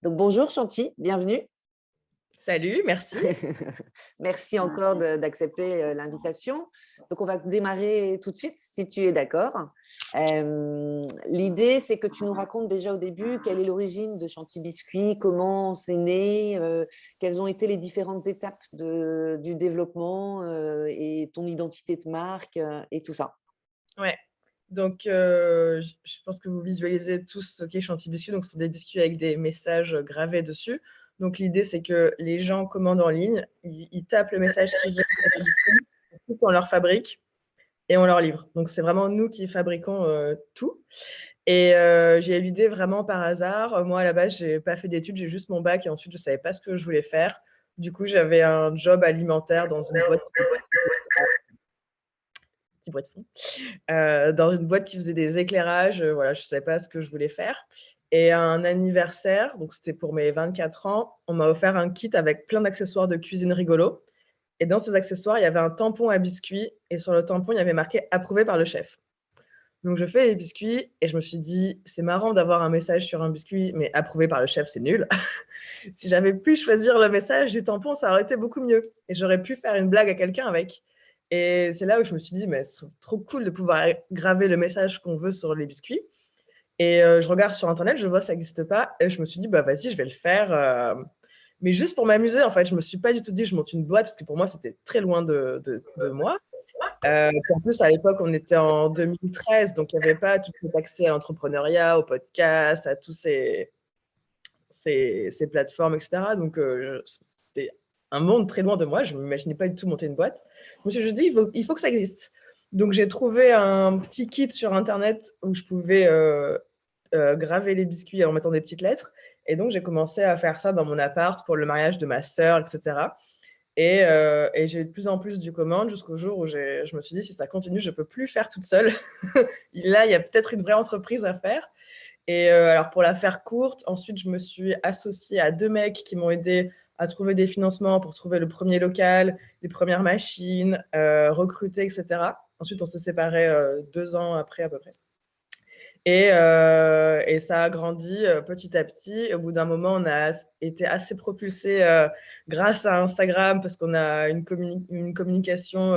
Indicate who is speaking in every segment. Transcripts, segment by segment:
Speaker 1: Donc bonjour Chanty, bienvenue.
Speaker 2: Salut, merci.
Speaker 1: Merci encore d'accepter l'invitation. Donc on va démarrer tout de suite, si tu es d'accord. L'idée, c'est que tu nous racontes déjà au début quelle est l'origine de Chanty Biscuit, comment c'est né, quelles ont été les différentes étapes du développement et ton identité de marque et tout ça.
Speaker 2: Ouais, donc je pense que vous visualisez tous ce qu'est Chantilly biscuit. Donc ce sont des biscuits avec des messages gravés dessus. Donc l'idée, c'est que les gens commandent en ligne, ils tapent le message qu'ils veulent sur le biscuit, ensuite on leur fabrique et on leur livre. Donc c'est vraiment nous qui fabriquons tout. Et j'ai eu l'idée vraiment par hasard. Moi, à la base, j'ai pas fait d'études, j'ai juste mon bac et ensuite je savais pas ce que je voulais faire. Du coup, j'avais un job alimentaire dans une boîte, petit bruit de fond. Dans une boîte qui faisait des éclairages. Voilà, je ne savais pas ce que je voulais faire. Et à un anniversaire, donc c'était pour mes 24 ans, on m'a offert un kit avec plein d'accessoires de cuisine rigolos. Et dans ces accessoires, il y avait un tampon à biscuits. Et sur le tampon, il y avait marqué approuvé par le chef. Donc je fais les biscuits et je me suis dit, c'est marrant d'avoir un message sur un biscuit, mais approuvé par le chef, c'est nul. Si j'avais pu choisir le message du tampon, ça aurait été beaucoup mieux. Et j'aurais pu faire une blague à quelqu'un avec. Et c'est là où je me suis dit, mais c'est trop cool de pouvoir graver le message qu'on veut sur les biscuits. Et je regarde sur Internet, je vois que ça n'existe pas. Et je me suis dit, bah vas-y, je vais le faire. Mais juste pour m'amuser, en fait. Je ne me suis pas du tout dit, je monte une boîte, parce que pour moi, c'était très loin de moi. En plus, à l'époque, on était en 2013, donc il n'y avait pas tout cet accès à l'entrepreneuriat, au podcast, à tous ces plateformes, etc. Donc, c'était un monde très loin de moi. Je ne m'imaginais pas du tout monter une boîte. Je me suis juste dit, il faut que ça existe. Donc, j'ai trouvé un petit kit sur Internet où je pouvais graver les biscuits en mettant des petites lettres. Et donc, j'ai commencé à faire ça dans mon appart pour le mariage de ma sœur, etc. Et j'ai eu de plus en plus de commandes jusqu'au jour où je me suis dit, si ça continue, je ne peux plus faire toute seule. Là, il y a peut-être une vraie entreprise à faire. Et alors, pour la faire courte, ensuite, je me suis associée à 2 mecs qui m'ont aidé à trouver des financements pour trouver le premier local, les premières machines, recruter, etc. Ensuite, on s'est séparés 2 ans après à peu près. Et ça a grandi petit à petit. Au bout d'un moment, on a été assez propulsé grâce à Instagram parce qu'on a une communication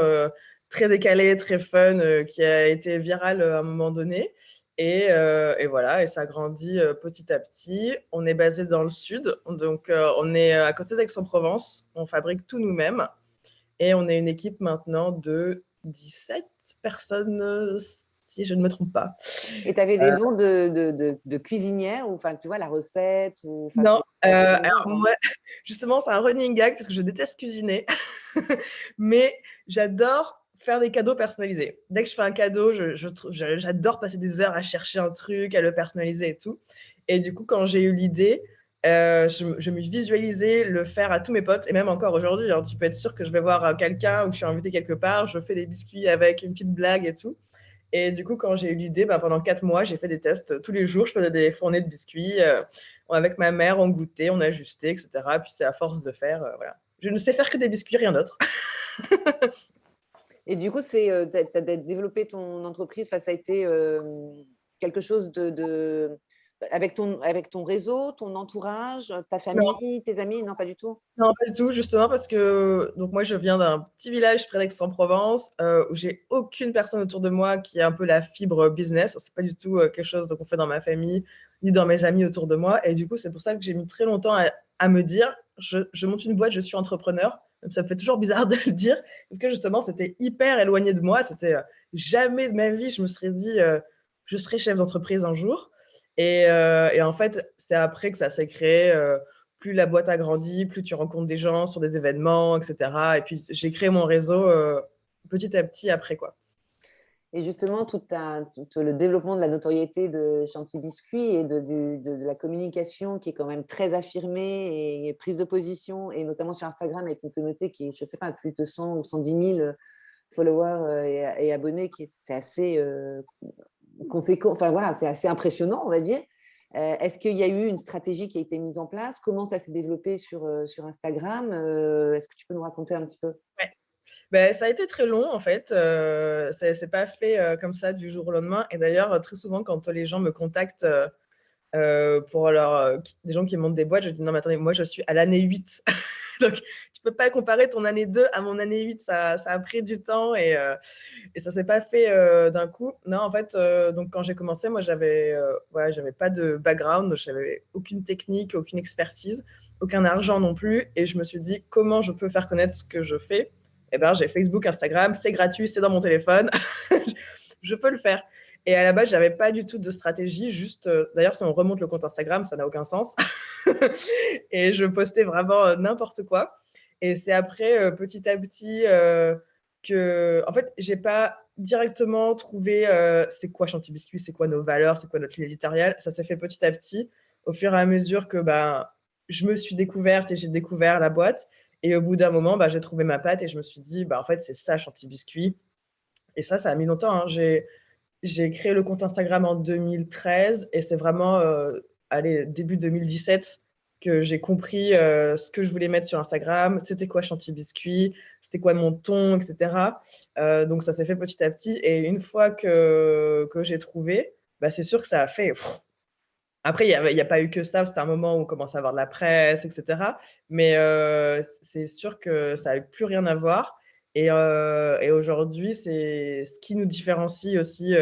Speaker 2: très décalée, très fun, qui a été virale à un moment donné. Et voilà, et ça grandit petit à petit. On est basé dans le sud, donc on est à côté d'Aix-en-Provence. On fabrique tout nous-mêmes. Et on est une équipe maintenant de 17 personnes, si je ne me trompe pas.
Speaker 1: Et tu avais des dons de cuisinière, ou enfin, tu vois, la recette, ou enfin,
Speaker 2: Non,
Speaker 1: c'est assez
Speaker 2: alors
Speaker 1: amusant, hein.
Speaker 2: moi, justement, c'est un running gag parce que je déteste cuisiner, mais j'adore faire des cadeaux personnalisés. Dès que je fais un cadeau, j'adore passer des heures à chercher un truc, à le personnaliser et tout. Et du coup, quand j'ai eu l'idée, je me visualisais le faire à tous mes potes, et même encore aujourd'hui, hein, tu peux être sûr que je vais voir quelqu'un ou je suis invitée quelque part, je fais des biscuits avec une petite blague et tout. Et du coup, quand j'ai eu l'idée, bah, pendant 4 mois, j'ai fait des tests tous les jours. Je faisais des fournées de biscuits. Avec ma mère, on goûtait, on ajustait, etc. Puis c'est à force de faire, voilà. Je ne sais faire que des biscuits, rien d'autre.
Speaker 1: Et du coup, tu as développé ton entreprise, enfin, ça a été quelque chose avec ton réseau, ton entourage, ta
Speaker 2: Non,
Speaker 1: famille, tes amis? Non, pas du tout.
Speaker 2: non, pas du tout, justement parce que donc moi, je viens d'un petit village près d'Aix-en-Provence où j'ai aucune personne autour de moi qui a un peu la fibre business. C'est pas du tout quelque chose qu'on fait dans ma famille ni dans mes amis autour de moi. Et du coup, c'est pour ça que j'ai mis très longtemps à me dire, je monte une boîte, je suis entrepreneur. Ça me fait toujours bizarre de le dire parce que justement, c'était hyper éloigné de moi. C'était jamais de ma vie, je me serais dit, je serai chef d'entreprise un jour. Et en fait, c'est après que ça s'est créé. Plus la boîte a grandi, plus tu rencontres des gens sur des événements, etc. Et puis, j'ai créé mon réseau petit à petit après, quoi.
Speaker 1: Et justement, tout le développement de la notoriété de Chanty Biscuit et de la communication qui est quand même très affirmée et prise de position, et notamment sur Instagram avec une communauté qui est, je ne sais pas, plus de 100 ou 110 000 followers et abonnés, c'est assez conséquent. Enfin voilà, c'est assez impressionnant, on va dire. Est-ce qu'il y a eu une stratégie qui a été mise en place? Comment ça s'est développé sur Instagram? Est-ce que tu peux nous raconter un petit peu?
Speaker 2: Ouais. Ben, ça a été très long, en fait. Ça s'est pas fait comme ça du jour au lendemain. Et d'ailleurs, très souvent, quand les gens me contactent pour des gens qui montent des boîtes. Je dis non, mais attendez, moi, je suis à l'année 8. Donc, tu peux pas comparer ton année 2 à mon année 8. Ça a pris du temps et ça s'est pas fait d'un coup. Non, en fait, donc quand j'ai commencé, moi, voilà, j'avais pas de background, je n'avais aucune technique, aucune expertise, aucun argent non plus. Et je me suis dit, comment je peux faire connaître ce que je fais? Eh ben, j'ai Facebook, Instagram, c'est gratuit, c'est dans mon téléphone. Je peux le faire. Et à la base, j'avais pas du tout de stratégie. Juste, d'ailleurs, si on remonte le compte Instagram, ça n'a aucun sens. Et je postais vraiment n'importe quoi. Et c'est après, petit à petit, en fait, j'ai pas directement trouvé c'est quoi Chanty Biscuit, c'est quoi nos valeurs, c'est quoi notre ligne éditoriale. Ça s'est fait petit à petit, au fur et à mesure que je me suis découverte et j'ai découvert la boîte. Et au bout d'un moment, j'ai trouvé ma patte et je me suis dit, en fait, c'est ça, Chanty Biscuit. Et ça a mis longtemps. Hein. J'ai créé le compte Instagram en 2013 et c'est vraiment début 2017 que j'ai compris ce que je voulais mettre sur Instagram, c'était quoi Chanty Biscuit, c'était quoi mon ton, etc. Donc ça s'est fait petit à petit et une fois que j'ai trouvé, c'est sûr que ça a fait... Après, il n'y a pas eu que ça, c'était un moment où on commençait à avoir de la presse, etc. Mais c'est sûr que ça n'a plus rien à voir. Et aujourd'hui, c'est ce qui nous différencie aussi,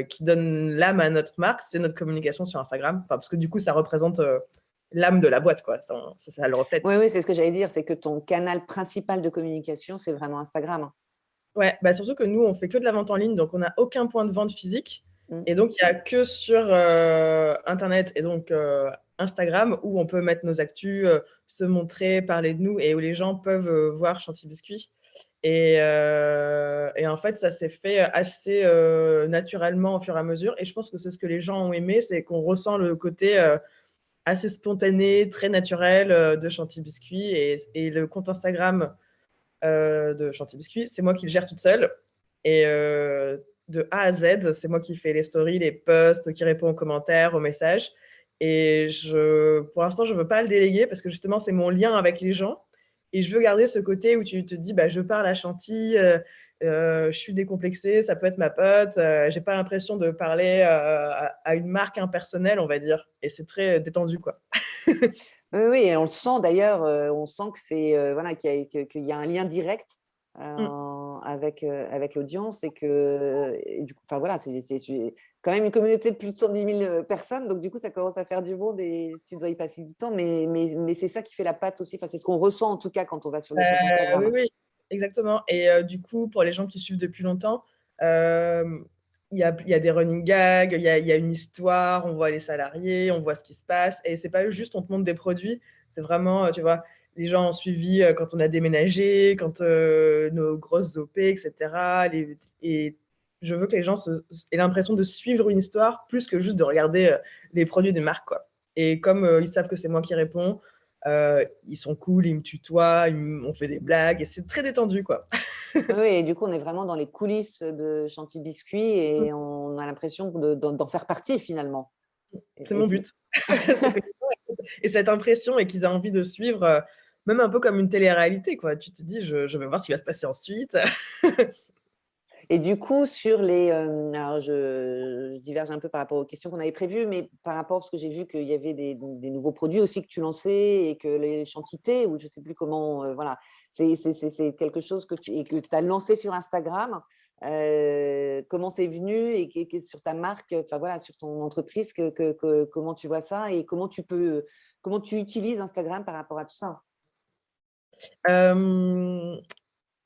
Speaker 2: qui donne l'âme à notre marque, c'est notre communication sur Instagram. Enfin, parce que du coup, ça représente l'âme de la boîte, quoi. Ça le reflète.
Speaker 1: Oui, c'est ce que j'allais dire, c'est que ton canal principal de communication, c'est vraiment Instagram.
Speaker 2: Ouais, surtout que nous, on fait que de la vente en ligne, donc on n'a aucun point de vente physique.
Speaker 1: Mm.
Speaker 2: Et donc, il n'y a que sur Internet et donc Instagram où on peut mettre nos actus, se montrer, parler de nous et où les gens peuvent voir Chanty Biscuit. Et en fait, ça s'est fait assez naturellement au fur et à mesure. Et je pense que c'est ce que les gens ont aimé, c'est qu'on ressent le côté assez spontané, très naturel de Chanty Biscuit. Et le compte Instagram de Chanty Biscuit, c'est moi qui le gère toute seule. Et de A à Z, c'est moi qui fais les stories, les posts, qui répond aux commentaires, aux messages. Et pour l'instant, je ne veux pas le déléguer parce que justement, c'est mon lien avec les gens. Et je veux garder ce côté où tu te dis, je parle à Chanty, je suis décomplexée, ça peut être ma pote. J'ai pas l'impression de parler à une marque impersonnelle, on va dire. Et c'est très détendu, quoi.
Speaker 1: Oui, et on le sent d'ailleurs, on sent que c'est voilà, qu'il y a un lien direct avec l'audience et du coup, enfin voilà, c'est quand même une communauté de plus de 110 000 personnes, donc du coup, ça commence à faire du monde et tu dois y passer du temps, mais c'est ça qui fait la patte aussi, enfin, c'est ce qu'on ressent en tout cas quand on va sur le compte Instagram.
Speaker 2: Oui, exactement. Et du coup, pour les gens qui suivent depuis longtemps, il y a des running gags, il y a une histoire, on voit les salariés, on voit ce qui se passe. Et c'est pas juste on te montre des produits, c'est vraiment, tu vois, les gens ont suivi quand on a déménagé, quand nos grosses OP, etc. Et je veux que les gens aient l'impression de suivre une histoire plus que juste de regarder les produits de marque, quoi. Et comme ils savent que c'est moi qui réponds, ils sont cool, ils me tutoient, on fait des blagues et c'est très détendu, quoi.
Speaker 1: Oui, et du coup, on est vraiment dans les coulisses de Chanty Biscuit et on a l'impression d'en faire partie finalement.
Speaker 2: C'est mon but. Et cette impression et qu'ils aient envie de suivre, même un peu comme une télé-réalité, quoi. Tu te dis, je vais voir ce qui va se passer ensuite.
Speaker 1: Et du coup, alors je diverge un peu par rapport aux questions qu'on avait prévues, mais par rapport, parce que j'ai vu qu'il y avait des nouveaux produits aussi que tu lançais et que les chantités, ou je ne sais plus comment, voilà, c'est quelque chose que tu as lancé sur Instagram. Comment c'est venu et sur ta marque, enfin voilà, sur ton entreprise, comment tu vois ça et comment tu utilises Instagram par rapport à tout ça?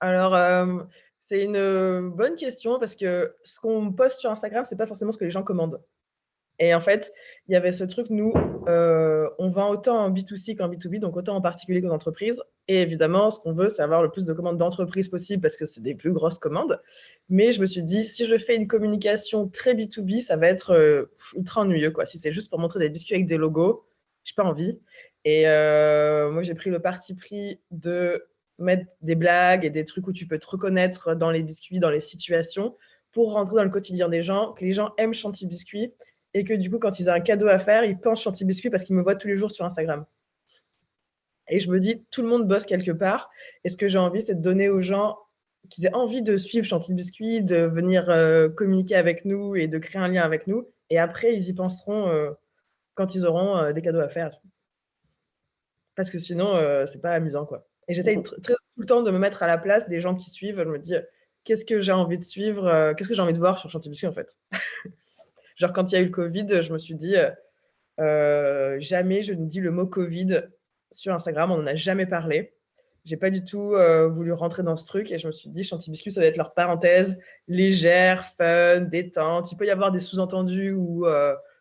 Speaker 2: Alors, c'est une bonne question parce que ce qu'on poste sur Instagram, c'est pas forcément ce que les gens commandent. Et en fait, il y avait ce truc, nous, on vend autant en B2C qu'en B2B, donc autant en particulier qu'en entreprise. Et évidemment, ce qu'on veut, c'est avoir le plus de commandes d'entreprise possible parce que c'est des plus grosses commandes. Mais je me suis dit, si je fais une communication très B2B, ça va être ultra ennuyeux, quoi. Si c'est juste pour montrer des biscuits avec des logos, j'ai pas envie. Et moi, j'ai pris le parti pris de mettre des blagues et des trucs où tu peux te reconnaître dans les biscuits, dans les situations, pour rentrer dans le quotidien des gens, que les gens aiment Chanty Biscuit et que du coup, quand ils ont un cadeau à faire, ils pensent Chanty Biscuit parce qu'ils me voient tous les jours sur Instagram. Et je me dis, tout le monde bosse quelque part. Et ce que j'ai envie, c'est de donner aux gens qu'ils aient envie de suivre Chanty Biscuit, de venir communiquer avec nous et de créer un lien avec nous. Et après, ils y penseront quand ils auront des cadeaux à faire. Parce que sinon, c'est pas amusant, quoi. Et j'essaye tout le temps de me mettre à la place des gens qui suivent. Je me dis, qu'est-ce que j'ai envie de suivre, qu'est-ce que j'ai envie de voir sur Chanty Biscuit, en fait. Genre, quand il y a eu le Covid, je me suis dit, jamais je ne dis le mot Covid sur Instagram, on n'en a jamais parlé. J'ai pas du tout voulu rentrer dans ce truc et je me suis dit, Chanty Biscuit, ça va être leur parenthèse légère, fun, détente. Il peut y avoir des sous-entendus où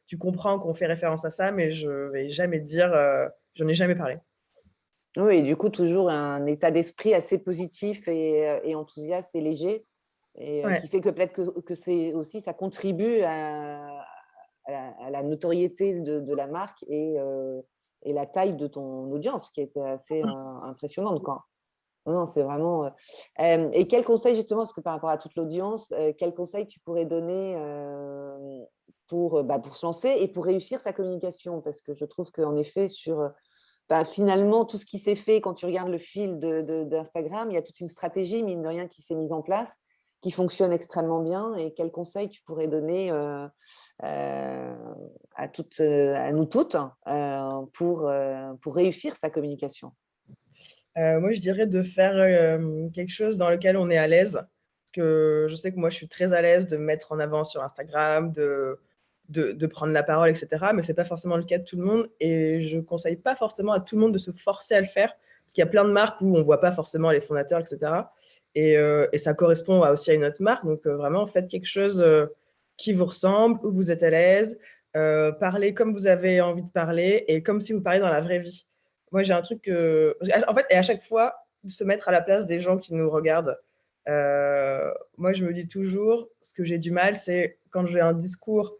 Speaker 2: tu comprends qu'on fait référence à ça, mais je vais jamais dire, j'en ai jamais parlé.
Speaker 1: Oui, et du coup, toujours un état d'esprit assez positif et enthousiaste et léger, et
Speaker 2: Ouais.
Speaker 1: qui fait que peut-être que c'est aussi, ça contribue à la notoriété de la marque et la taille de ton audience, qui était assez impressionnante, quoi. Non, c'est vraiment. Et quel conseil, justement, parce que par rapport à toute l'audience, quel conseil tu pourrais donner pour se lancer et pour réussir sa communication? Parce que je trouve qu'en effet, finalement, tout ce qui s'est fait, quand tu regardes le fil d'Instagram, il y a toute une stratégie, mine de rien, qui s'est mise en place, qui fonctionne extrêmement bien. Et quel conseil tu pourrais donner à nous toutes pour réussir sa communication?
Speaker 2: Moi, je dirais de faire quelque chose dans lequel on est à l'aise. Parce que je sais que moi, je suis très à l'aise de me mettre en avant sur Instagram, de prendre la parole, etc. Mais ce n'est pas forcément le cas de tout le monde. Et je ne conseille pas forcément à tout le monde de se forcer à le faire. Parce qu'il y a plein de marques où on ne voit pas forcément les fondateurs, etc. Et ça correspond aussi à une autre marque. Donc, vraiment, faites quelque chose qui vous ressemble, où vous êtes à l'aise. Parlez comme vous avez envie de parler et comme si vous parliez dans la vraie vie. Moi, j'ai un truc en fait, et à chaque fois, de se mettre à la place des gens qui nous regardent. Moi, je me dis toujours, ce que j'ai du mal, c'est quand j'ai un discours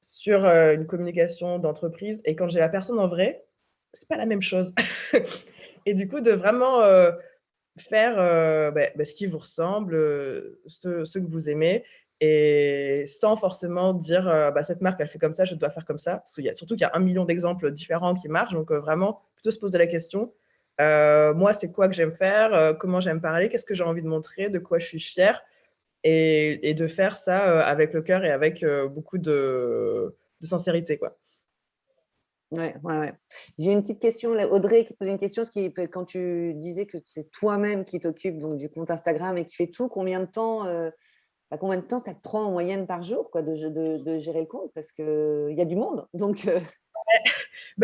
Speaker 2: sur une communication d'entreprise et quand j'ai la personne en vrai, c'est pas la même chose. Et du coup, de vraiment faire ce qui vous ressemble, ce que vous aimez, et sans forcément dire cette marque, elle fait comme ça, je dois faire comme ça. Parce qu'il y a, surtout qu'il y a 1 million d'exemples différents qui marchent, donc vraiment, plutôt se poser la question, moi, c'est quoi que j'aime faire, comment j'aime parler, qu'est-ce que j'ai envie de montrer, de quoi je suis fière, et de faire ça avec le cœur et avec beaucoup de sincérité, quoi.
Speaker 1: Ouais, ouais, ouais. J'ai une petite question, là, Audrey qui pose une question, quand tu disais que c'est toi-même qui t'occupe donc du compte Instagram et qui fait tout, combien de temps ça te prend en moyenne par jour, quoi, de gérer le compte? Parce qu'il y a du monde. Donc,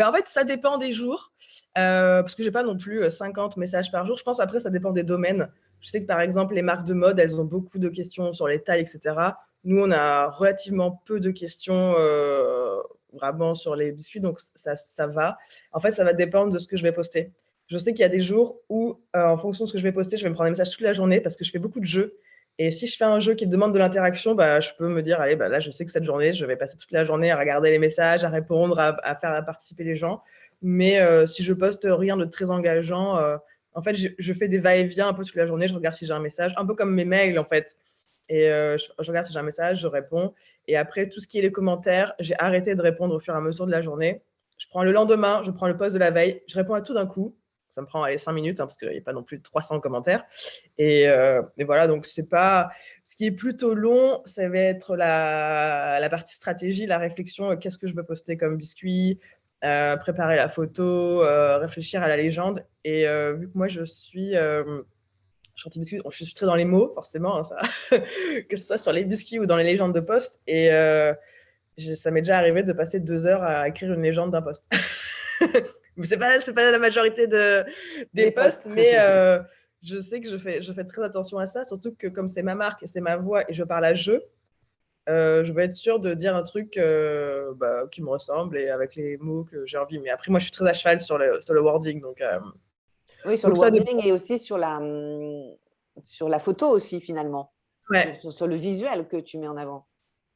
Speaker 2: En fait, ça dépend des jours, parce que j'ai pas non plus 50 messages par jour. Je pense après, ça dépend des domaines. Je sais que par exemple, les marques de mode, elles ont beaucoup de questions sur les tailles, etc. Nous, on a relativement peu de questions vraiment sur les biscuits, donc ça va. En fait, ça va dépendre de ce que je vais poster. Je sais qu'il y a des jours où, en fonction de ce que je vais poster, je vais me prendre des messages toute la journée parce que je fais beaucoup de jeux. Et si je fais un jeu qui demande de l'interaction, je peux me dire, allez, là, je sais que cette journée, je vais passer toute la journée à regarder les messages, à répondre, à faire participer les gens. Mais si je poste rien de très engageant, en fait, je fais des va-et-vient un peu toute la journée. Je regarde si j'ai un message, un peu comme mes mails, en fait. Et je regarde si j'ai un message, je réponds. Et après, tout ce qui est les commentaires, j'ai arrêté de répondre au fur et à mesure de la journée. Je prends le lendemain, je prends le post de la veille, je réponds à tout d'un coup. Ça me prend 5 minutes, parce qu'il n'y a pas non plus 300 commentaires. Et voilà, donc c'est pas. Ce qui est plutôt long, ça va être la partie stratégie, la réflexion. Qu'est-ce que je veux poster comme biscuit, préparer la photo, réfléchir à la légende. Et vu que moi, je suis Chanty Biscuit, je suis très dans les mots, forcément, hein, ça. Que ce soit sur les biscuits ou dans les légendes de poste. Et ça m'est déjà arrivé de passer 2 heures à écrire une légende d'un poste. Mais c'est pas la majorité des
Speaker 1: des
Speaker 2: posts,
Speaker 1: postes.
Speaker 2: mais je sais que je fais très attention à ça, surtout que comme c'est ma marque et c'est ma voix et je parle à je veux être sûre de dire un truc qui me ressemble et avec les mots que j'ai envie. Mais après, moi, je suis très à cheval sur le wording,
Speaker 1: Oui, sur le
Speaker 2: donc ça dépend.
Speaker 1: wording et aussi sur la photo aussi, finalement,
Speaker 2: Ouais.
Speaker 1: sur le visuel que tu mets en avant.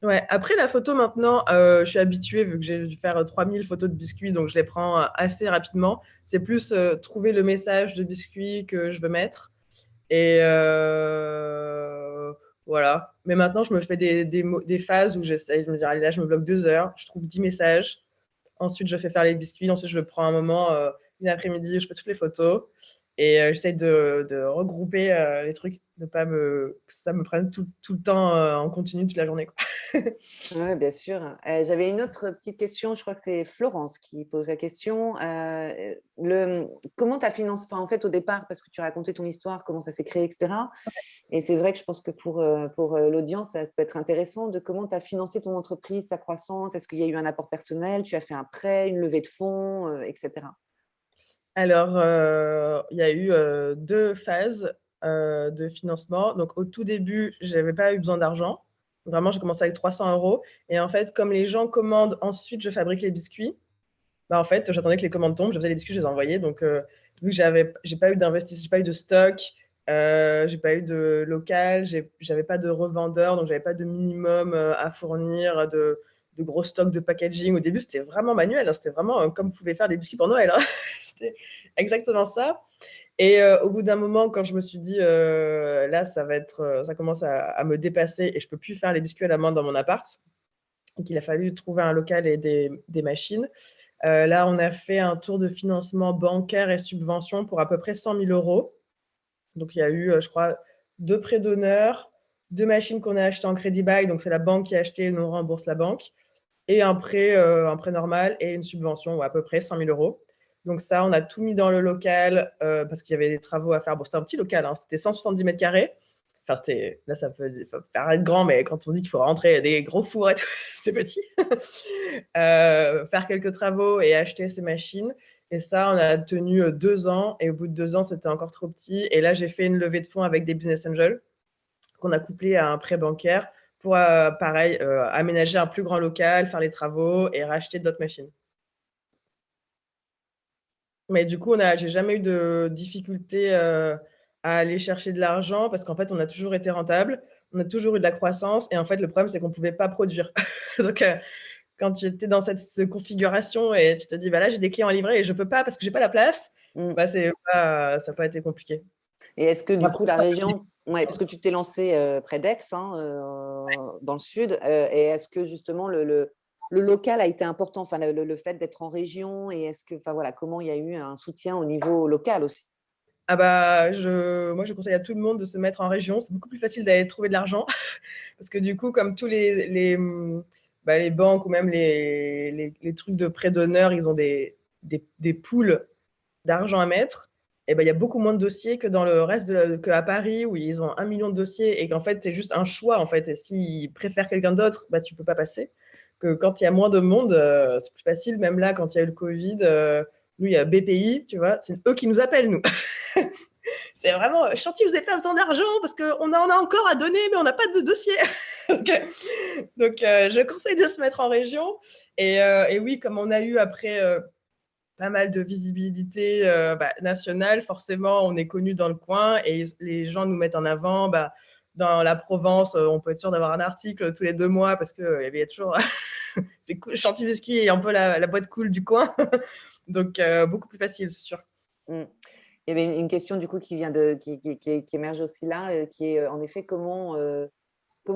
Speaker 2: Ouais. Après, la photo, maintenant, je suis habituée, vu que j'ai dû faire 3000 photos de biscuits, donc je les prends assez rapidement. C'est plus trouver le message de biscuit que je veux mettre. Et voilà. Mais maintenant, je me fais des phases où j'essaie de me dire, allez, là, je me bloque 2 heures, je trouve 10 messages. Ensuite, je fais faire les biscuits. Ensuite, je prends un moment, une après-midi, où je fais toutes les photos. Et j'essaie de regrouper les trucs, de pas que ça me prenne tout le temps en continu toute la journée, quoi.
Speaker 1: Oui, bien sûr. J'avais une autre petite question, je crois que c'est Florence qui pose la question. Comment tu as financé, enfin, en fait, au départ, parce que tu racontais ton histoire, comment ça s'est créé, etc. Et c'est vrai que je pense que pour l'audience, ça peut être intéressant de comment tu as financé ton entreprise, sa croissance. Est-ce qu'il y a eu un apport personnel? Tu as fait un prêt, une levée de fonds, etc.
Speaker 2: Alors, il y a eu 2 phases, de financement. Donc au tout début, j'avais pas eu besoin d'argent. Vraiment, j'ai commencé avec 300 € et en fait, comme les gens commandent, ensuite je fabrique les biscuits. Bah, en fait, j'attendais que les commandes tombent, je faisais les biscuits, je les envoyais. Donc, vu que j'ai pas eu d'investissement, j'ai pas eu de stock, j'ai pas eu de local, j'avais pas de revendeur, donc j'avais pas de minimum à fournir, de gros stocks de packaging. Au début, c'était vraiment manuel, hein, c'était vraiment comme vous pouvez faire des biscuits pour Noël, hein. C'était exactement ça. Et au bout d'un moment, quand je me suis dit, là, ça commence à me dépasser et je peux plus faire les biscuits à la main dans mon appart, donc il a fallu trouver un local et des machines. Là, on a fait un tour de financement bancaire et subvention pour à peu près 100 000 €. Donc, il y a eu, je crois, 2 prêts d'honneur, 2 machines qu'on a achetées en crédit bail, donc c'est la banque qui a acheté, nous rembourse la banque, et un prêt normal et une subvention, à peu près 100 000 €. Donc ça, on a tout mis dans le local parce qu'il y avait des travaux à faire. Bon, c'était un petit local, hein, c'était 170 mètres carrés. Enfin, là, ça peut paraître grand, mais quand on dit qu'il faut rentrer des gros fours et tout, c'était petit. Faire quelques travaux et acheter ces machines. Et ça, on a tenu 2 ans. Et au bout de 2 ans, c'était encore trop petit. Et là, j'ai fait une levée de fonds avec des business angels qu'on a couplé à un prêt bancaire pour, pareil, aménager un plus grand local, faire les travaux et racheter d'autres machines. Mais du coup, j'ai jamais eu de difficulté à aller chercher de l'argent parce qu'en fait, on a toujours été rentable, on a toujours eu de la croissance. Et en fait, le problème, c'est qu'on ne pouvait pas produire. Donc, quand tu étais dans cette configuration et tu te dis, bah là, j'ai des clients à livrer et je peux pas parce que j'ai pas la place,
Speaker 1: Mm.
Speaker 2: bah, ça n'a pas été compliqué.
Speaker 1: Et est-ce que du
Speaker 2: Après,
Speaker 1: coup, la région, ouais, parce que tu t'es lancé près d'Aix, hein, dans le sud, et est-ce que justement le local a été important, enfin, le fait d'être en région, et est-ce que, enfin voilà, comment il y a eu un soutien au niveau local aussi?
Speaker 2: ah bah, moi, je conseille à tout le monde de se mettre en région. C'est beaucoup plus facile d'aller trouver de l'argent parce que du coup, comme tous les banques ou même les trucs de prêt d'honneur, ils ont des pools d'argent à mettre. Et ben, il y a beaucoup moins de dossiers que dans le reste qu'à Paris où ils ont 1 million de dossiers et qu'en fait, c'est juste un choix. En fait. Et s'ils préfèrent quelqu'un d'autre, bah, tu ne peux pas passer. Que quand il y a moins de monde, c'est plus facile. Même là, quand il y a eu le Covid, nous, il y a BPI, tu vois, c'est eux qui nous appellent, nous. C'est vraiment chantier, vous n'avez pas besoin d'argent parce qu'on en a encore à donner, mais on n'a pas de dossier. Donc, je conseille de se mettre en région. Et oui, comme on a eu après pas mal de visibilité nationale, forcément, on est connu dans le coin et les gens nous mettent en avant. Bah, dans la Provence, on peut être sûr d'avoir un article tous les 2 mois parce qu'il y avait toujours c'est cool, Chantilly Biscuit est un peu la boîte cool du coin. Donc, beaucoup plus facile, c'est sûr.
Speaker 1: Mm. Il y avait une question du coup qui vient qui émerge aussi là, qui est en effet comment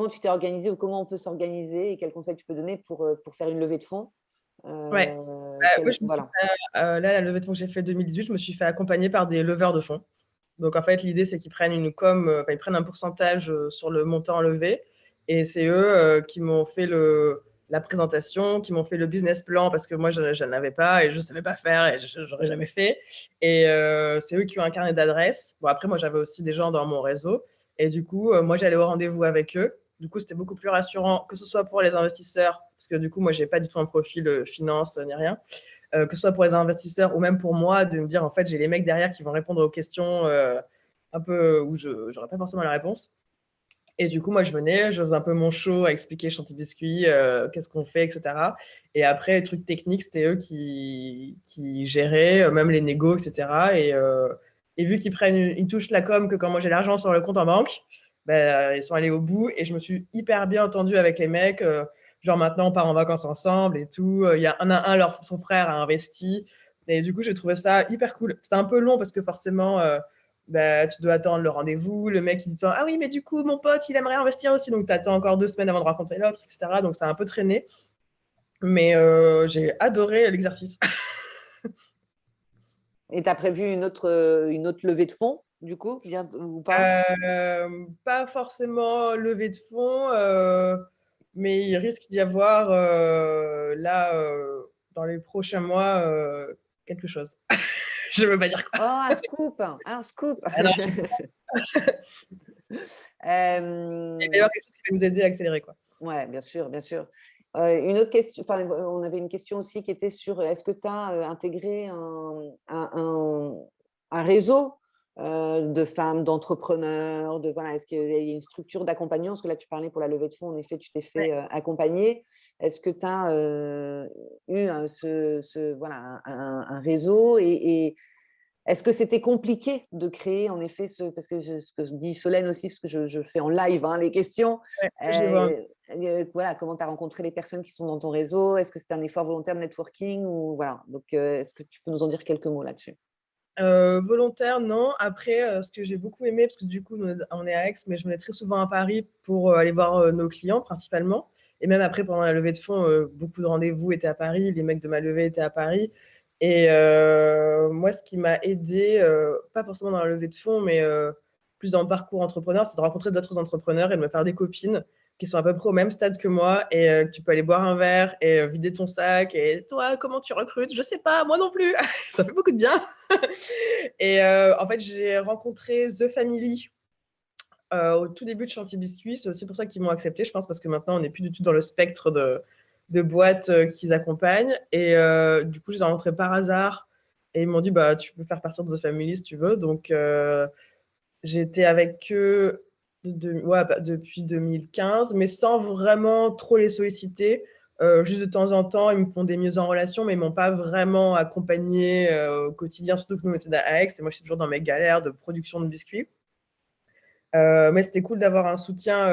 Speaker 1: tu t'es organisé ou comment on peut s'organiser et quels conseils tu peux donner pour faire une levée de fonds.
Speaker 2: Ouais. Moi, je me suis
Speaker 1: Voilà.
Speaker 2: fait, là, la levée de fonds que j'ai fait 2018, je me suis fait accompagner par des leveurs de fonds. Donc, en fait, l'idée, c'est qu'ils prennent ils prennent un pourcentage sur le montant levé. Et c'est eux qui m'ont fait la présentation, qui m'ont fait le business plan parce que moi, je n'en avais pas et je ne savais pas faire et je n'aurais jamais fait. Et c'est eux qui ont un carnet d'adresses. Bon, après, moi, j'avais aussi des gens dans mon réseau. Et du coup, moi, j'allais au rendez-vous avec eux. Du coup, c'était beaucoup plus rassurant, que ce soit pour les investisseurs, parce que du coup, moi, je n'ai pas du tout un profil finance ni rien, que ce soit pour les investisseurs ou même pour moi, de me dire, en fait, j'ai les mecs derrière qui vont répondre aux questions un peu où je n'aurais pas forcément la réponse. Et du coup, moi, je venais, je faisais un peu mon show à expliquer Chantilly Biscuit, qu'est-ce qu'on fait, etc. Et après, les trucs techniques, c'était eux qui géraient, même les négos, etc. Et vu qu'ils ils touchent la com que quand moi j'ai l'argent sur le compte en banque, ben, ils sont allés au bout et je me suis hyper bien entendue avec les mecs. Genre maintenant, on part en vacances ensemble et tout. Il y a son frère a investi. Et du coup, j'ai trouvé ça hyper cool. C'était un peu long parce que forcément, bah, tu dois attendre le rendez-vous. Le mec, il dit ah oui, mais du coup, mon pote, il aimerait investir aussi. Donc, tu attends encore 2 semaines avant de rencontrer l'autre, etc. Donc, ça a un peu traîné. Mais j'ai adoré l'exercice.
Speaker 1: Et tu as prévu une autre levée de fonds, du coup, bien ou pas?
Speaker 2: Pas forcément levée de fonds. mais il risque d'y avoir là, dans les prochains mois, quelque chose. Je ne veux pas dire quoi.
Speaker 1: Oh, un scoop, un scoop.
Speaker 2: Ah non, il va y
Speaker 1: Euh,
Speaker 2: avoir quelque chose qui va nous aider à accélérer, quoi.
Speaker 1: Ouais, bien sûr, bien sûr. Une autre question, enfin, on avait une question aussi qui était sur est-ce que tu as intégré un réseau de femmes, d'entrepreneurs, voilà, est-ce qu'il y a une structure d'accompagnement? Parce que là, tu parlais pour la levée de fonds, en effet, tu t'es
Speaker 2: Ouais.
Speaker 1: fait accompagner. Est-ce que tu as eu voilà, un réseau et est-ce que c'était compliqué de créer, en effet, parce que ce que dit Solène aussi, parce que je fais en live les questions,
Speaker 2: Ouais, je les vois.
Speaker 1: voilà, comment tu as rencontré les personnes qui sont dans ton réseau? Est-ce que c'est un effort volontaire de networking ou voilà. Donc, est-ce que tu peux nous en dire quelques mots là-dessus?
Speaker 2: Volontaire, non. Après, ce que j'ai beaucoup aimé, parce que du coup, on est à Aix, mais je venais très souvent à Paris pour aller voir nos clients principalement. Et même après, pendant la levée de fonds, beaucoup de rendez-vous étaient à Paris. Les mecs de ma levée étaient à Paris. Et moi, ce qui m'a aidé, pas forcément dans la levée de fonds, mais plus dans le parcours entrepreneur, c'est de rencontrer d'autres entrepreneurs et de me faire des copines qui sont à peu près au même stade que moi et que tu peux aller boire un verre et vider ton sac. Et toi, comment tu recrutes? Je sais pas, moi non plus. Ça fait beaucoup de bien. Et en fait, j'ai rencontré The Family au tout début de Chantier Biscuit. C'est aussi pour ça qu'ils m'ont accepté, je pense, parce que maintenant, on n'est plus du tout dans le spectre de boîtes qu'ils accompagnent. Et du coup, je les ai rencontrés par hasard. Et ils m'ont dit, bah, tu peux faire partie de The Family si tu veux. Donc, j'ai été avec eux depuis 2015, mais sans vraiment trop les solliciter. Juste de temps en temps, ils me font des mises en relation, mais ils ne m'ont pas vraiment accompagné au quotidien, surtout que nous, on était à Aix, et moi, je suis toujours dans mes galères de production de biscuits. Mais c'était cool d'avoir un soutien,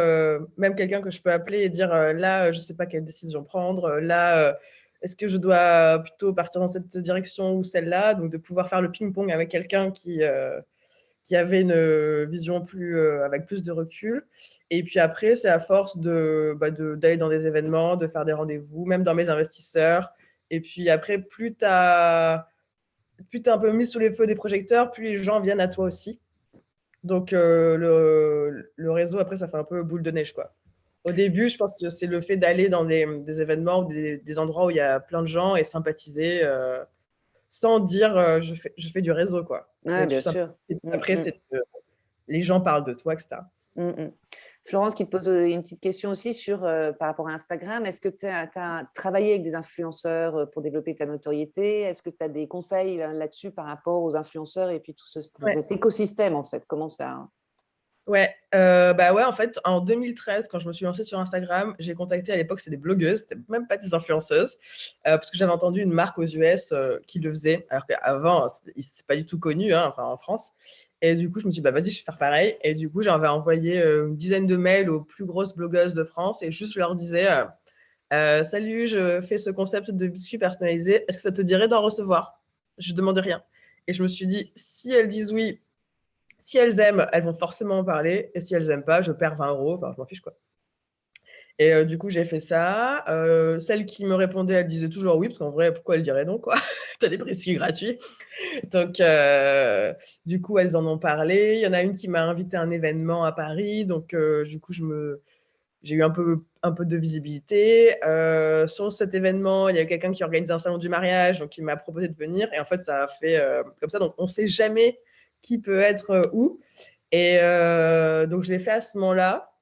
Speaker 2: même quelqu'un que je peux appeler et dire là, je ne sais pas quelle décision prendre, là, est-ce que je dois plutôt partir dans cette direction ou celle-là, donc de pouvoir faire le ping-pong avec quelqu'un qui avait une vision avec plus de recul. Et puis après, c'est à force d'aller dans des événements, de faire des rendez-vous, même dans mes investisseurs. Et puis après, plus tu es un peu mis sous les feux des projecteurs, plus les gens viennent à toi aussi. Donc, le réseau, après, ça fait un peu boule de neige, quoi. Au début, je pense que c'est le fait d'aller dans des événements ou des endroits où il y a plein de gens et sympathiser sans dire je fais du réseau, quoi.
Speaker 1: Ouais,
Speaker 2: Mais tu
Speaker 1: bien
Speaker 2: sympathises.
Speaker 1: sûr.
Speaker 2: Après, les gens parlent de toi, etc.
Speaker 1: Florence qui te pose une petite question aussi par rapport à Instagram. Est-ce que tu as travaillé avec des influenceurs pour développer ta notoriété? Est-ce que tu as des conseils là-dessus par rapport aux influenceurs et puis tout
Speaker 2: Ouais.
Speaker 1: cet écosystème, en fait? Comment ça…
Speaker 2: Ouais, bah ouais, en fait, en 2013, quand je me suis lancée sur Instagram, j'ai contacté à l'époque, c'est des blogueuses, c'était même pas des influenceuses, parce que j'avais entendu une marque aux US qui le faisait, alors qu'avant, c'est pas du tout connu, hein, enfin en France. Et du coup, je me suis dit, bah vas-y, je vais faire pareil. Et du coup, j'avais envoyé une dizaine de mails aux plus grosses blogueuses de France et juste je leur disais, salut, je fais ce concept de biscuits personnalisés, est-ce que ça te dirait d'en recevoir? Je demande rien. Et je me suis dit, si elles disent oui, si elles aiment, elles vont forcément en parler. Et si elles n'aiment pas, je perds 20 euros. Enfin, je m'en fiche, quoi. Et du coup, j'ai fait ça. Celle qui me répondait, elle disait toujours oui, parce qu'en vrai, pourquoi elle dirait non, quoi? T'as des prix gratuits. Donc, du coup, elles en ont parlé. Il y en a une qui m'a invité à un événement à Paris. Donc, du coup, j'ai eu un peu de visibilité. Sur cet événement, il y a quelqu'un qui organise un salon du mariage, donc il m'a proposé de venir. Et en fait, ça a fait comme ça. Donc, on ne sait jamais qui peut être où. Et donc, je l'ai fait à ce moment-là.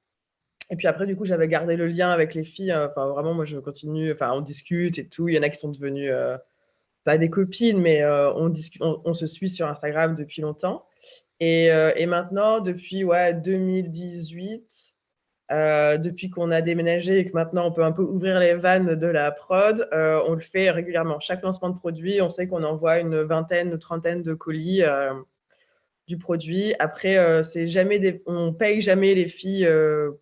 Speaker 2: Et puis après, du coup, j'avais gardé le lien avec les filles. Enfin, vraiment, moi, je continue. Enfin, on discute et tout. Il y en a qui sont devenues pas des copines, mais on se suit sur Instagram depuis longtemps. Et maintenant, depuis 2018, depuis qu'on a déménagé et que maintenant on peut un peu ouvrir les vannes de la prod, on le fait régulièrement. Chaque lancement de produit, on sait qu'on envoie une vingtaine, une trentaine de colis du produit. Après, on paye jamais les filles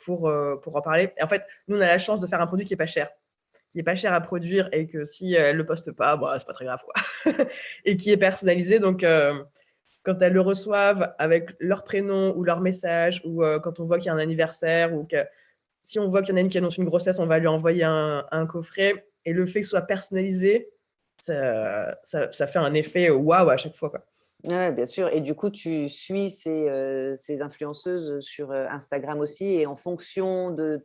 Speaker 2: pour en parler. Et en fait, nous, on a la chance de faire un produit qui est pas cher à produire et que si elles le postent pas, bah, c'est pas très grave, quoi. Et qui est personnalisé. Donc, quand elles le reçoivent avec leur prénom ou leur message, ou quand on voit qu'il y a un anniversaire, ou que si on voit qu'il y en a une qui annonce une grossesse, on va lui envoyer un coffret. Et le fait que ce soit personnalisé, ça fait un effet waouh à chaque fois, quoi.
Speaker 1: Ouais, bien sûr. Et du coup, tu suis ces influenceuses sur Instagram aussi, et en fonction de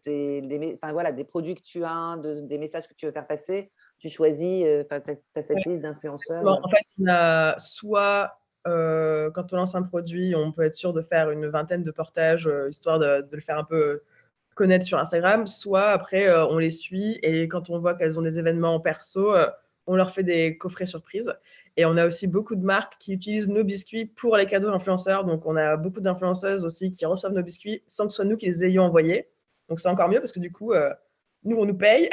Speaker 1: enfin, voilà, des produits que tu as, des messages que tu veux faire passer, tu choisis, enfin, tu as cette liste d'influenceurs.
Speaker 2: Bon, en fait, on a soit, quand on lance un produit, on peut être sûr de faire une vingtaine de portages, histoire de le faire un peu connaître sur Instagram, soit après, on les suit et quand on voit qu'elles ont des événements perso, on leur fait des coffrets surprises. Et on a aussi beaucoup de marques qui utilisent nos biscuits pour les cadeaux influenceurs. Donc, on a beaucoup d'influenceuses aussi qui reçoivent nos biscuits sans que ce soit nous qui les ayons envoyés. Donc, c'est encore mieux parce que du coup, nous, on nous paye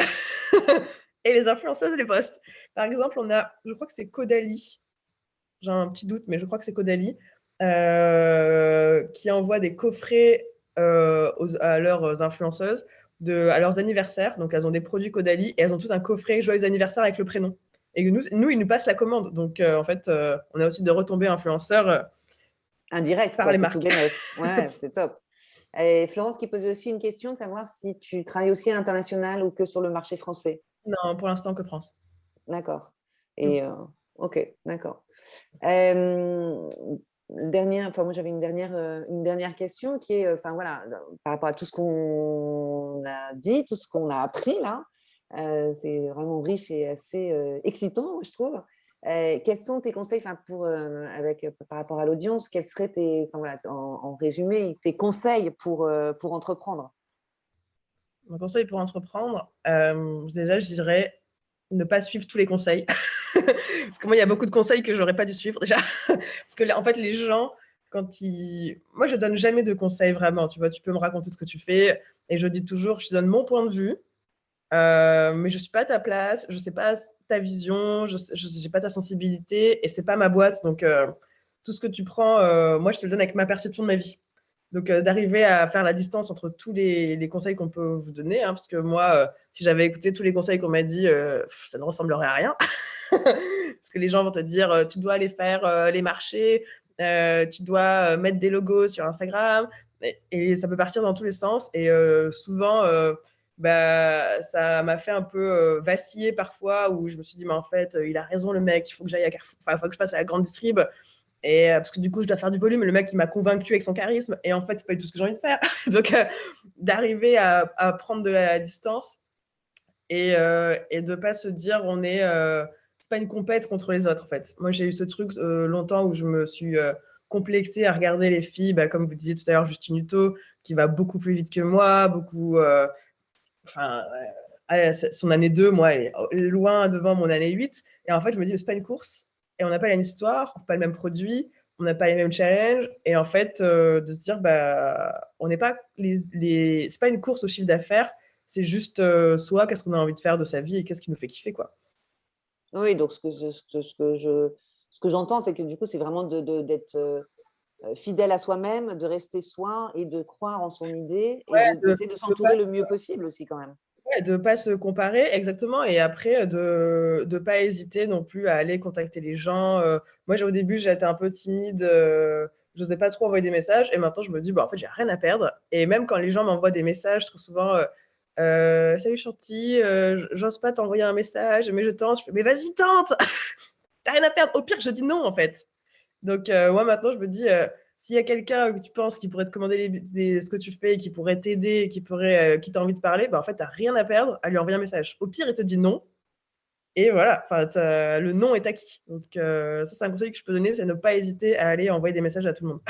Speaker 2: et les influenceuses les postent. Par exemple, on a, je crois que c'est Caudalie, j'ai un petit doute, mais je crois que c'est Caudalie, qui envoie des coffrets à leurs influenceuses à leurs anniversaires. Donc, elles ont des produits Caudalie et elles ont tout un coffret joyeux anniversaire avec le prénom. Et nous ils nous passent la commande. Donc, en fait, on a aussi de retombées influenceurs
Speaker 1: Indirect,
Speaker 2: par
Speaker 1: quoi,
Speaker 2: les
Speaker 1: c'est tout
Speaker 2: marques.
Speaker 1: bénef. Ouais, c'est top. Et Florence qui posait aussi une question de savoir si tu travailles aussi à l'international ou que sur le marché français.
Speaker 2: Non, pour l'instant que France.
Speaker 1: D'accord.
Speaker 2: Mm.
Speaker 1: Et ok, d'accord. Euh, enfin, moi j'avais une dernière question qui est, enfin voilà, par rapport à tout ce qu'on a dit, tout ce qu'on a appris là, c'est vraiment riche et assez excitant, je trouve. Quels sont tes conseils, enfin par rapport à l'audience, quels seraient enfin, voilà, en résumé, tes conseils pour entreprendre?
Speaker 2: Mon conseil pour entreprendre, déjà, je dirais ne pas suivre tous les conseils. Parce que moi, il y a beaucoup de conseils que j'aurais pas dû suivre déjà. Parce que, en fait, les gens, quand ils. Moi, je donne jamais de conseils vraiment. Tu vois, tu peux me raconter ce que tu fais. Et je dis toujours, je donne mon point de vue. Mais je suis pas à ta place. Je sais pas ta vision. Je n'ai pas ta sensibilité. Et c'est pas ma boîte. Donc, tout ce que tu prends, moi, je te le donne avec ma perception de ma vie. Donc, d'arriver à faire la distance entre tous les conseils qu'on peut vous donner, hein, parce que moi, si j'avais écouté tous les conseils qu'on m'a dit, ça ne ressemblerait à rien. Parce que les gens vont te dire, tu dois aller faire les marchés, tu dois mettre des logos sur Instagram, et ça peut partir dans tous les sens. Et souvent, bah, ça m'a fait un peu vaciller parfois, où je me suis dit, mais en fait, il a raison le mec, il faut que j'aille à Carrefour, enfin, il faut que je fasse à la grande distrib. Et parce que du coup, je dois faire du volume. Le mec, il m'a convaincu avec son charisme. Et en fait, c'est pas du tout ce que j'ai envie de faire. Donc, d'arriver à prendre de la distance et de pas se dire, c'est pas une compète contre les autres, en fait. Moi, j'ai eu ce truc longtemps où je me suis complexée à regarder les filles, bah, comme vous disiez tout à l'heure, Justine Hutto, qui va beaucoup plus vite que moi, enfin, son année 2, moi, elle est loin devant mon année 8. Et en fait, je me dis, mais c'est pas une course. Et on n'a pas la même histoire, on n'a pas le même produit, on n'a pas les mêmes challenges. Et en fait, de se dire, bah, on n'est pas c'est pas une course au chiffre d'affaires, c'est juste soit qu'est-ce qu'on a envie de faire de sa vie et qu'est-ce qui nous fait kiffer, quoi.
Speaker 1: Oui, donc ce que j'entends, c'est que du coup, c'est vraiment d'être fidèle à soi-même, de rester soi et de croire en son idée et
Speaker 2: Ouais,
Speaker 1: d'essayer de
Speaker 2: de pas
Speaker 1: s'entourer le mieux possible aussi quand même.
Speaker 2: Ouais, de pas se comparer, exactement. Et après, de pas hésiter non plus à aller contacter les gens. Moi, au début, j'étais un peu timide. Je n'osais pas trop envoyer des messages. Et maintenant, je me dis, bah, en fait, j'ai rien à perdre. Et même quand les gens m'envoient des messages, très souvent, salut Chanty, j'ose pas t'envoyer un message, mais je tente. Je fais, mais vas-y, tente! T'as rien à perdre. Au pire, je dis non, en fait. Donc, moi, maintenant, je me dis, s'il y a quelqu'un que tu penses qui pourrait te commander ce que tu fais, qui pourrait t'aider, qui t'a envie de parler, bah, en fait, tu n'as rien à perdre à lui envoyer un message. Au pire, il te dit non. Et voilà, le non est acquis. Donc, ça, c'est un conseil que je peux donner, c'est ne pas hésiter à aller envoyer des messages à tout le monde.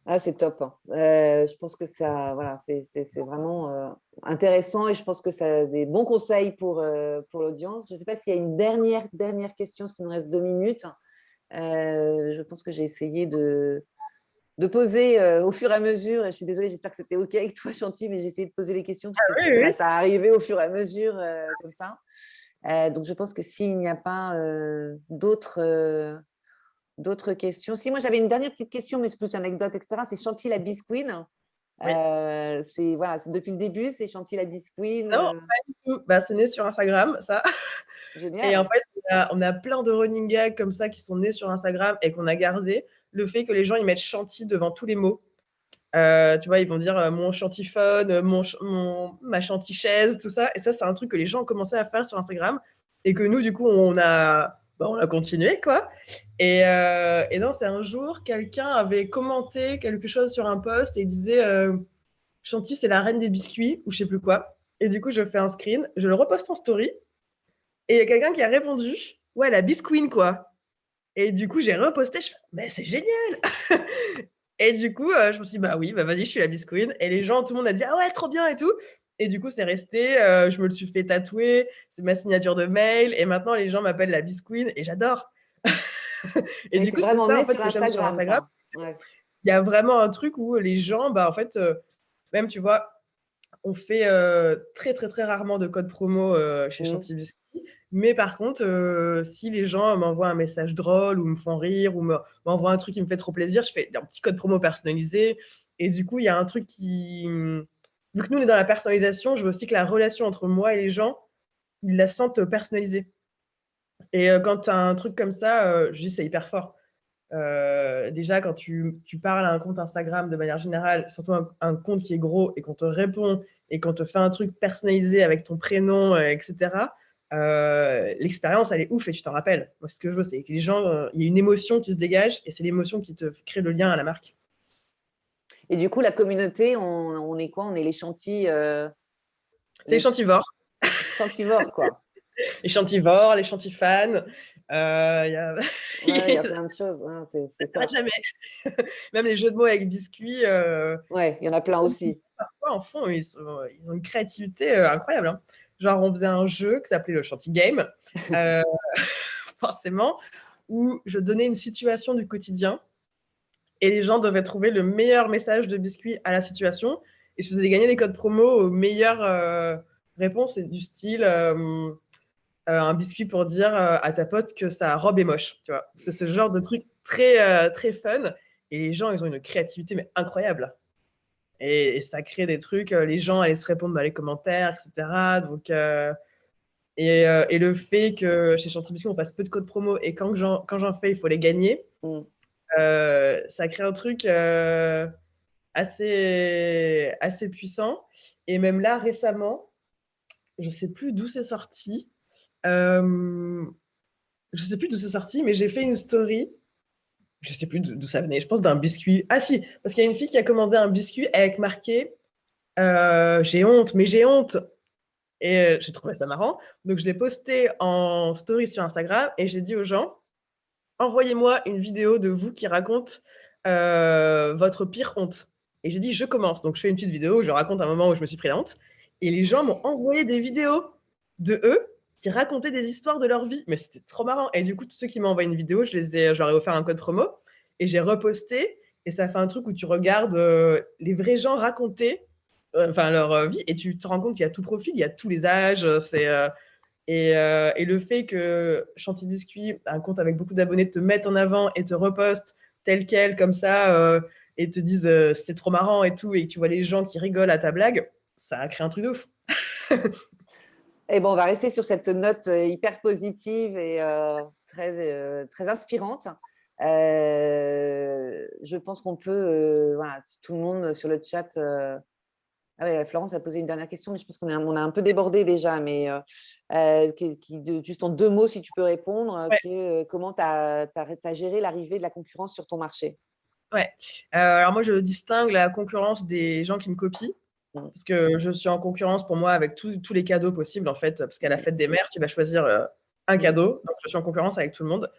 Speaker 1: Ah, c'est top, hein. Je pense que ça, voilà, c'est vraiment intéressant et je pense que ça a des bons conseils pour l'audience. Je ne sais pas s'il y a une dernière question, parce qu'il nous reste 2 minutes. Je pense que j'ai essayé de poser au fur et à mesure, et je suis désolée, j'espère que c'était OK avec toi, Chanty, mais j'ai essayé de poser les questions parce que
Speaker 2: Oui,
Speaker 1: voilà,
Speaker 2: oui.
Speaker 1: ça arrivait au fur et à mesure comme ça. Donc, je pense que s'il n'y a pas d'autres questions. Si, moi, j'avais une dernière petite question, mais c'est plus une anecdote, etc. C'est Chanty la Bisqueen.
Speaker 2: Oui.
Speaker 1: Voilà, depuis le début, c'est Chanty la Bisqueen.
Speaker 2: Non, pas du tout. Bah, c'est né sur Instagram, ça. Et en
Speaker 1: Génial.
Speaker 2: fait, on a plein de running gags comme ça qui sont nés sur Instagram et qu'on a gardé. Le fait que les gens ils mettent Chanty devant tous les mots. Tu vois, ils vont dire mon chantiphone, ma chantichaise, tout ça. Et ça, c'est un truc que les gens ont commencé à faire sur Instagram et que nous, du coup, Bah, on a continué, quoi. Et non, c'est un jour, quelqu'un avait commenté quelque chose sur un post et il disait Chanty, c'est la reine des biscuits, ou je sais plus quoi. Et du coup, je fais un screen, je le reposte en story, et il y a quelqu'un qui a répondu Ouais, la bisqueen, quoi. Et du coup, j'ai reposté, je fais Mais c'est génial. Et du coup, je me suis dit Bah oui, bah vas-y, je suis la bisqueen. Et les gens, tout le monde a dit Ah ouais, trop bien et tout. Et du coup, c'est resté, je me le suis fait tatouer, c'est ma signature de mail, et maintenant les gens m'appellent la bisqueen, et j'adore. Et
Speaker 1: Et
Speaker 2: du
Speaker 1: c'est
Speaker 2: coup, c'est
Speaker 1: vraiment
Speaker 2: ça
Speaker 1: né
Speaker 2: en fait
Speaker 1: sur
Speaker 2: que j'aime sur
Speaker 1: Instagram,
Speaker 2: Instagram.
Speaker 1: ça. Ouais.
Speaker 2: Il y a vraiment un truc où les gens, bah en fait, même tu vois, on fait très très très rarement de code promo chez
Speaker 1: Mm.
Speaker 2: Chanty Biscuit. Mais par contre, si les gens m'envoient un message drôle ou me font rire ou m'envoient un truc qui me fait trop plaisir, je fais un petit code promo personnalisé. Et du coup, il y a un truc qui... Vu que nous, on est dans la personnalisation, je veux aussi que la relation entre moi et les gens, ils la sentent personnalisée. Et quand tu as un truc comme ça, je dis c'est hyper fort. Déjà, quand tu parles à un compte Instagram de manière générale, surtout un compte qui est gros et qu'on te répond et qu'on te fait un truc personnalisé avec ton prénom, etc., l'expérience, elle est ouf et tu t'en rappelles. Moi, ce que je veux, c'est que les gens, il y a une émotion qui se dégage et c'est l'émotion qui te crée le lien à la marque.
Speaker 1: Et du coup, la communauté, on est quoi? On est les
Speaker 2: C'est les chantivores.
Speaker 1: chantivores, quoi.
Speaker 2: Les chantivores, les chantifans. Il y a...
Speaker 1: Ouais, il y a plein de choses, hein,
Speaker 2: Ça
Speaker 1: c'est
Speaker 2: s'arrête
Speaker 1: top.
Speaker 2: jamais. Même les jeux de mots avec biscuits.
Speaker 1: Ouais, il y en a plein
Speaker 2: Même si
Speaker 1: aussi.
Speaker 2: parfois en fond, ils ont une créativité incroyable, hein. Genre, on faisait un jeu qui s'appelait le Chanty Game, euh, forcément, où je donnais une situation du quotidien et les gens devaient trouver le meilleur message de biscuit à la situation. Et je faisais gagner les codes promo aux meilleures réponses, et du style un biscuit pour dire à ta pote que sa robe est moche. Tu vois, c'est ce genre de truc très, très fun. Et les gens, ils ont une créativité mais incroyable. Et ça crée des trucs, les gens allaient se répondre dans les commentaires, etc. Donc, et le fait que chez Chanty Biscuit, on fasse peu de codes promo et quand j'en fais, il faut les gagner,
Speaker 1: Mm.
Speaker 2: ça crée un truc assez puissant. Et même là, récemment, je ne sais plus d'où c'est sorti. Euh, je sais plus d'où c'est sorti, mais j'ai fait une story. Je sais plus d'où ça venait. Je pense d'un biscuit. Ah si, parce qu'il y a une fille qui a commandé un biscuit avec marqué j'ai honte, mais j'ai honte. Et j'ai trouvé ça marrant. Donc, je l'ai posté en story sur Instagram et j'ai dit aux gens, envoyez-moi une vidéo de vous qui raconte votre pire honte. Et j'ai dit, je commence. Donc, je fais une petite vidéo où je raconte un moment où je me suis pris la honte. Et les gens m'ont envoyé des vidéos de eux qui racontaient des histoires de leur vie. Mais c'était trop marrant. Et du coup, tous ceux qui m'ont envoyé une vidéo, je leur ai offert un code promo et j'ai reposté. Et ça fait un truc où tu regardes les vrais gens raconter enfin leur vie et tu te rends compte qu'il y a tout profil, il y a tous les âges. Et le fait que Chanty Biscuit, un compte avec beaucoup d'abonnés, te mette en avant et te reposte tel quel, comme ça, et te disent c'est trop marrant et tout, et que tu vois les gens qui rigolent à ta blague, ça a créé un truc de ouf.
Speaker 1: Et bon, on va rester sur cette note hyper positive et très inspirante. Je pense qu'on peut, voilà, tout le monde sur le chat. Ah ouais, Florence a posé une dernière question, mais je pense on a un peu débordé déjà. Mais juste en 2 mots, si tu peux répondre,
Speaker 2: Ouais,
Speaker 1: comment tu as géré l'arrivée de la concurrence sur ton marché?
Speaker 2: ouais. Alors moi, je distingue la concurrence des gens qui me copient,
Speaker 1: Mm,
Speaker 2: parce que je suis en concurrence pour moi avec tous les cadeaux possibles, en fait, parce qu'à la
Speaker 1: mm,
Speaker 2: fête des mères, tu vas choisir un
Speaker 1: mm.
Speaker 2: cadeau, donc je suis en concurrence avec tout le monde.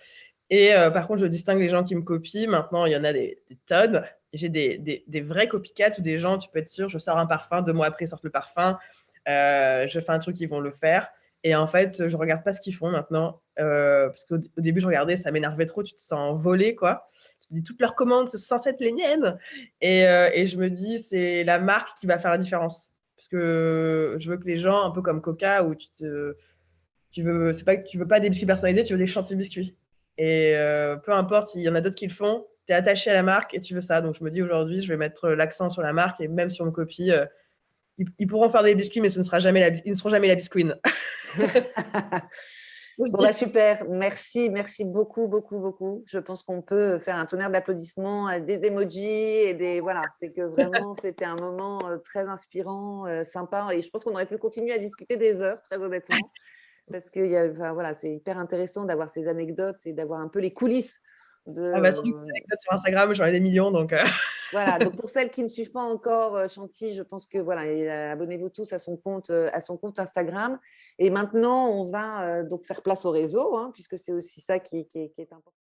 Speaker 2: Et par contre, je distingue les gens qui me copient. Maintenant, il y en a des tonnes. J'ai des vrais copycats ou des gens, tu peux être sûr, je sors un parfum, 2 mois après, ils sortent le parfum. Je fais un truc, ils vont le faire. Et en fait, je regarde pas ce qu'ils font maintenant. Parce qu'au début, je regardais, ça m'énervait trop, tu te sens volé, quoi. Tu te dis, toutes leurs commandes, c'est censé être les miennes. Et je me dis, c'est la marque qui va faire la différence. Parce que je veux que les gens, un peu comme Coca, où c'est pas que tu veux pas des biscuits personnalisés, tu veux des chantilly biscuits. Et peu importe s'il y en a d'autres qui le font, tu es attaché à la marque et tu veux ça. Donc je me dis aujourd'hui, je vais mettre l'accent sur la marque et même si on me copie, ils pourront faire des biscuits, mais ils ne seront jamais la bisqueen. Je
Speaker 1: Bon,
Speaker 2: dis,
Speaker 1: bah, super. Merci, merci beaucoup, beaucoup, beaucoup. Je pense qu'on peut faire un tonnerre d'applaudissements, des emojis et des. Voilà, c'est que vraiment, c'était un moment très inspirant, sympa. Et je pense qu'on aurait pu continuer à discuter des heures, très honnêtement. parce que y a enfin, voilà, c'est hyper intéressant d'avoir ces anecdotes et d'avoir un peu les coulisses de,
Speaker 2: Ah bah, surtout que les anecdotes sur Instagram, j'en ai des millions donc
Speaker 1: voilà, donc pour celles qui ne suivent pas encore, Chanty, je pense que voilà et abonnez-vous tous à son compte Instagram et maintenant on va, donc faire place au réseau, hein, puisque c'est aussi ça qui est important.